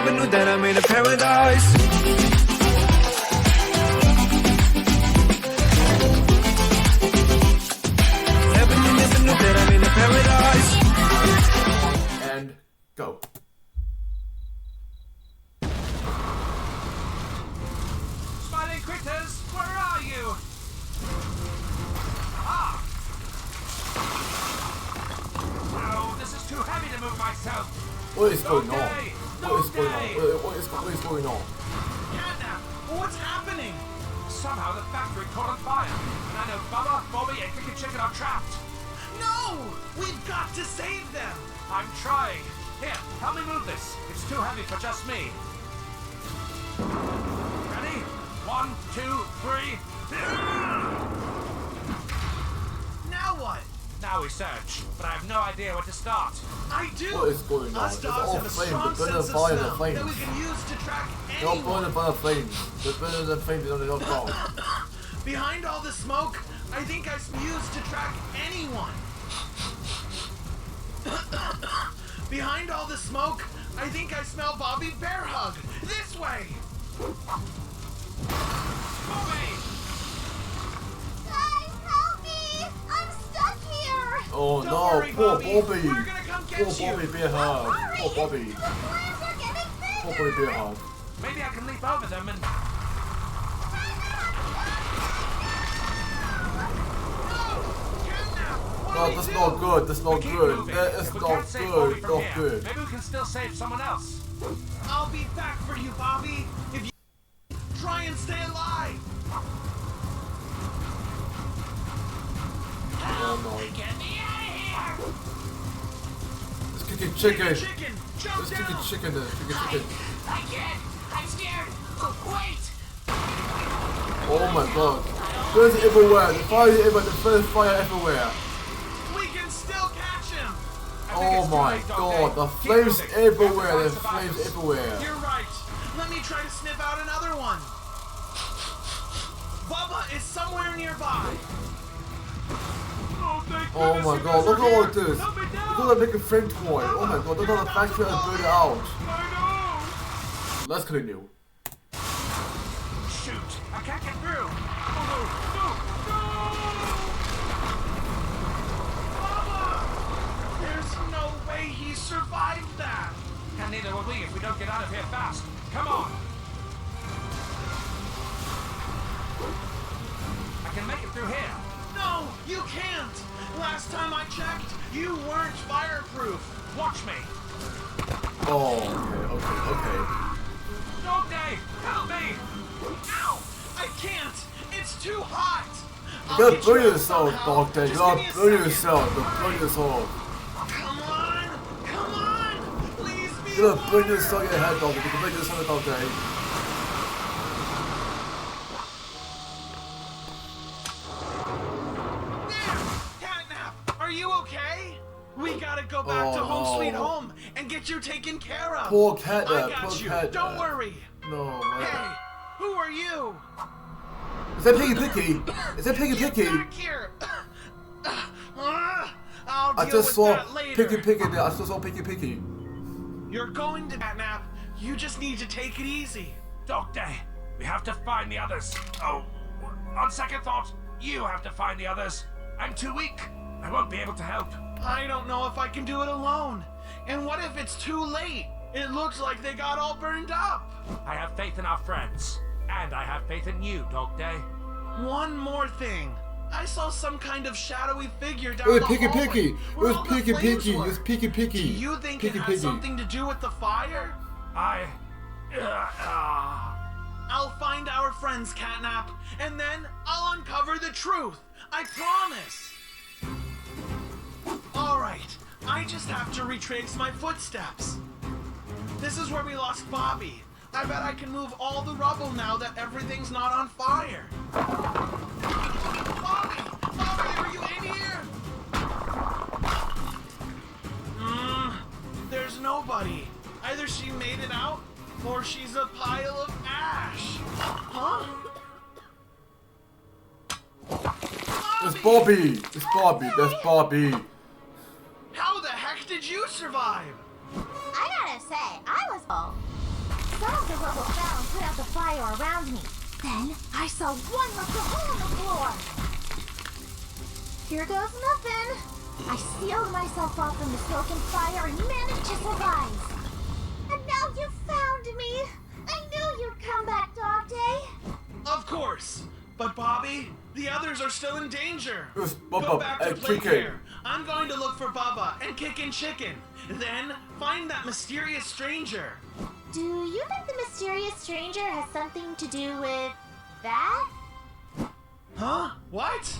never knew that I'm in a paradise. Never knew that I'm in a paradise. And go. Smiling critters, where are you? Ah! No, this is too heavy to move myself. What is going on? DogDay! What is going on? DogDay! What is going on? CatNap, what's happening? Somehow the factory caught on fire, and I know Bubba, Bobby, and Picky Chicken are trapped. No! We've got to save them! I'm trying. Here, help me move this. It's too heavy for just me. Ready? 1, 2, 3. Now what? Now we search, but I have no idea where to start. I do. What is going on? Us It's dogs all have a flames. strong They're burning sense of by the smell flames. that we can use to track They're all anyone. burning by the flames. They're burning the flames on the dog. Behind all the smoke, I think I used to track anyone. Behind all the smoke, I think I smell Bobby Bear Hug. This way. Bobby! Guys, help me! I'm stuck here! Oh Don't no, worry, poor Bobby. Bobby. We're gonna come get Poor you. Bobby Bear Hug. Hurry! Poor Bobby. The flames are getting Poor bigger! Bobby Bear Hug. Maybe I can leap over them and... No, that's not good. That's not good. That is not good. Not good. Maybe we can still save someone else. I'll be back for you, Bobby. If you try and stay alive. Oh no. Get me out of here! It's kicking chicken. Chicken, jump It's down! kicking chicken. Kicking chicken. I can't. I'm scared. Wait. Oh my god. There's everywhere. The fire is everywhere. There's fire everywhere. We can still catch him. Oh my god. The flames everywhere. There's flames everywhere. You're right. Let me try to sniff out another one. Bubba is somewhere nearby. Oh my god. Look at all this. Look at that big flame toy. Oh my god. Look at the factory and burn it out. Let's continue. Shoot. I can't get through. Bubba! There's no way he survived that. And neither will we if we don't get out of here fast. Come on. I can make it through here. No, you can't. Last time I checked, you weren't fireproof. Watch me. Oh, okay. DogDay, help me. Ow! I can't. It's too hot. You gotta burn yourself, DogDay. You gotta burn yourself. You gotta burn yourself. Come on. Please be You gotta burn yourself in your head, DogDay. You can burn yourself, DogDay. CatNap, are you okay? We gotta go back to Home Sweet Home and get you taken care of. Poor CatNap. I got Poor you. CatNap. Don't worry. No, man. Hey, who are you? Is that PickyPiggy? Is that PickyPiggy? Back here. I'll deal I just with saw that later. PickyPiggy there. I just saw PickyPiggy. You're going to CatNap. You just need to take it easy. DogDay, we have to find the others. Oh, on second thought, you have to find the others. I'm too weak. I won't be able to help. I don't know if I can do it alone. And what if it's too late? It looks like they got all burned up. I have faith in our friends. And I have faith in you, DogDay. One more thing. I saw some kind of shadowy figure down It the was PickyPiggy. hallway It where was all the flames PickyPiggy. It were. was PickyPiggy. Do you think it has something to do with the fire? I'll find our friends, CatNap, and then I'll uncover the truth. I promise. All right, I just have to retrace my footsteps. This is where we lost Bobby. I bet I can move all the rubble now that everything's not on fire. Bobby, are you in here? There's nobody. Either she made it out, or she's a pile of ash. Huh? It's Bobby. It's Bobby. That's Bobby. How the heck did you survive? I gotta say, I was... fire around me. Then I saw one little hole in the floor. Here goes nothing. I sealed myself off from the smoke and fire and managed to survive. And now you found me. I knew you'd come back, DogDay. Of course. But Bobby, the others are still in danger. It was Go Bubba back to and play Chicken. care. I'm going to look for Bubba and Kickin' Chicken. Then find that mysterious stranger. Do you think the mysterious stranger has something to do with that? Huh? What?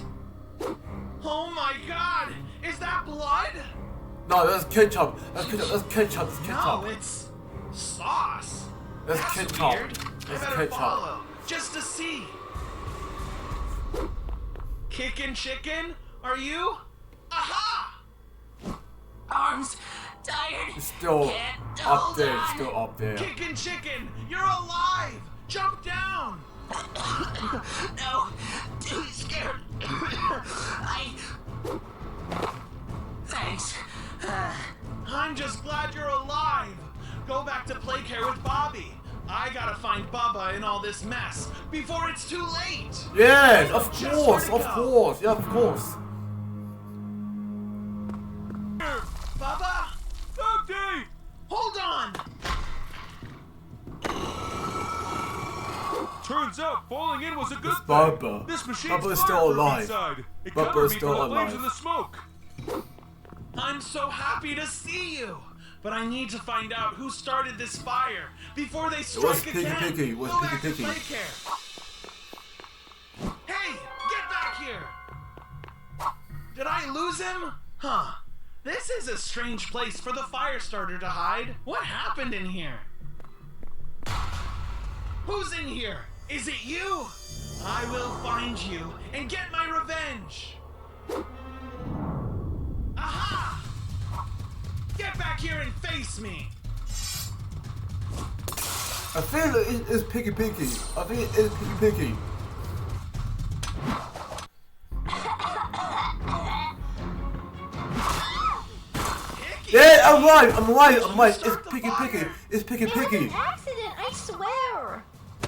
Oh my god! Is that blood? No, that's ketchup. That's ketchup. That's ketchup. That's No, ketchup. it's sauce. That's ketchup. Weird. That's I better ketchup. follow just to see. Kickin' Chicken, are you? Aha! Arms tired. It's still Can't up hold there. on. It's still up there. Kickin' Chicken, you're alive! Jump down! No, too scared. Thanks. I'm just glad you're alive. Go back to play care with Bobby. I gotta find Bubba in all this mess before it's too late. Yes, of Just course, where of to go. course, yeah, of course. Bubba? DogDay! Hold on! Turns out falling in was a good It's thing. Bubba. This machine's Bubba's still fireproof alive. inside. It Bubba's covered me still from the flames alive. and the smoke. I'm so happy to see you. But I need to find out who started this fire before they strike again. PickyPiggy. It was Go back to PickyPiggy. play care. Hey, get back here! Did I lose him? Huh. This is a strange place for the fire starter to hide. What happened in here? Who's in here? Is it you? I will find you and get my revenge. Aha! Get back here and face me! I feel it's PickyPiggy. I think it is PickyPiggy. Picky! Yeah, I'm right. It's Start the PickyPiggy. fire. It's It was PickyPiggy. an accident, I swear.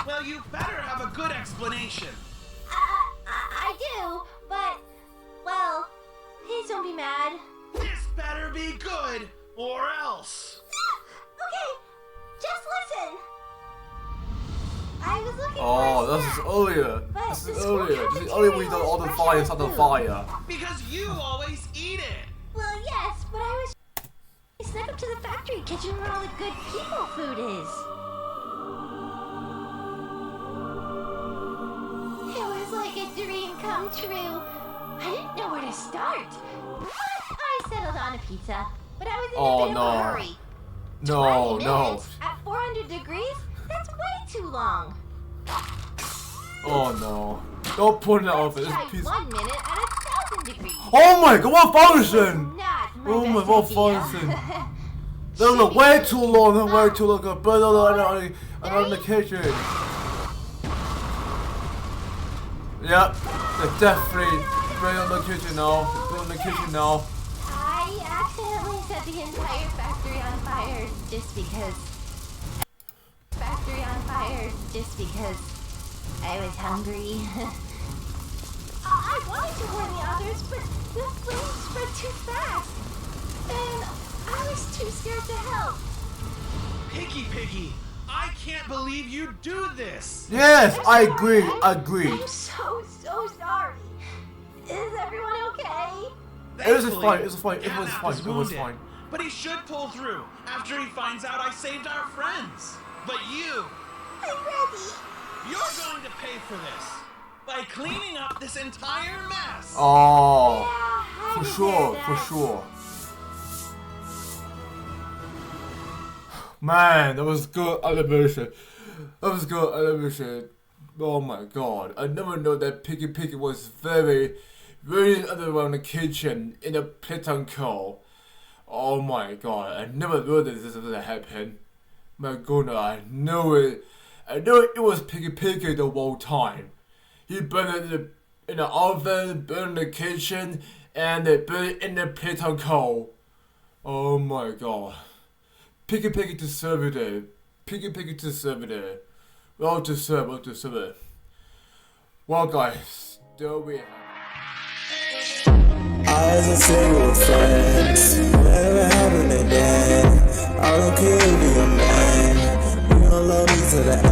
Well, you better have a good explanation. I do, but, well, please don't be mad. This better be good, or else. Okay, just listen. I was looking Oh, for a this is snack, earlier. but This the is school earlier. This is earlier when we done all the cafeteria fires on the was fire. Because you always eat it. Well, yes, but I was snuck up to the factory kitchen where all the good people food is. It was like a dream come true. I didn't know where to start. I settled on a pizza, but I was in a bit of a hurry. 20 No. minutes at 400 degrees? That's way too long. Oh no. Don't put it off. It's Try a piece. 1 minute at 1,000 degrees. Oh my god, what function? Not my Oh my best god, idea. function. That was way too long. Way too long. Burn on the kitchen. Yep, they're definitely burn on the kitchen now. Burn on the kitchen now. I accidentally set the entire factory on fire just because. I was hungry. I wanted to warn the others, but the flames spread too fast. And I was too scared to help. PickyPiggy, I can't believe you do this. Yes, I I'm agree. sorry. Agree. I'm so sorry. Is everyone okay? It was fine. It was fine. It was CatNap fine. is It was wounded, fine. But he should pull through after he finds out I saved our friends. But you, I'm ready. you're going to pay for this by cleaning up this entire mess. Oh, Yeah, I for deserve sure, that. for sure. Man, that was good animation. That was good animation. Oh my god, I never know that PickyPiggy was very around the kitchen in a Playtime call. Oh my god, I never knew that this was gonna happen. My goodness, I knew it. I knew it was PickyPiggy the whole time. He burned it in the oven, burned the kitchen, and they burned it in the Playtime coal. Oh my god. PickyPiggy deserved it. PickyPiggy deserved it. Well deserved, well deserved. Well, guys, there we have. I just say we're friends. Whatever happened again? I don't care if you're a man. You don't love me to the